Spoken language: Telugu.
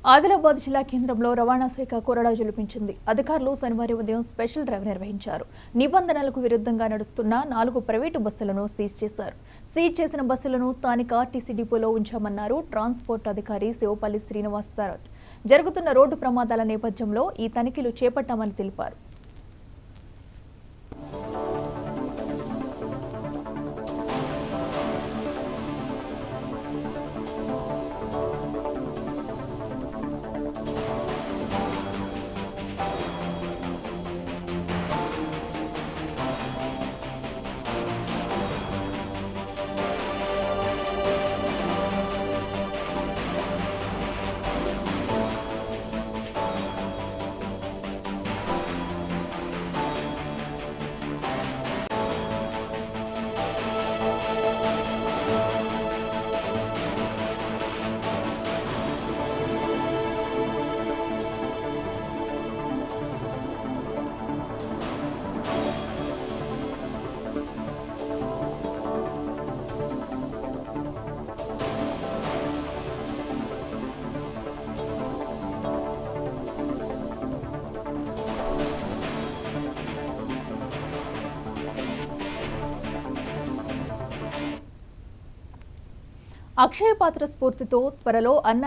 ఆదిలాబాద్ జిల్లా కేంద్రంలో రవాణా శాఖ కొరడా జులిపించింది. అధికారులు శనివారం ఉదయం స్పెషల్ డ్రైవ్ నిర్వహించారు. నిబంధనలకు విరుద్ధంగా నడుస్తున్న 4 ప్రైవేటు బస్సులను సీజ్ చేశారు. సీజ్ చేసిన బస్సులను స్థానిక ఆర్టీసీ డిపోలో ఉంచామన్నారు ట్రాన్స్పోర్ట్ అధికారి శివపల్లి శ్రీనివాసరావు. జరుగుతున్న రోడ్డు ప్రమాదాల నేపథ్యంలో ఈ తనిఖీలు చేపట్టామని తెలిపారు. అక్షయ పాత్ర స్ఫూర్తితో త్వరలో అన్నా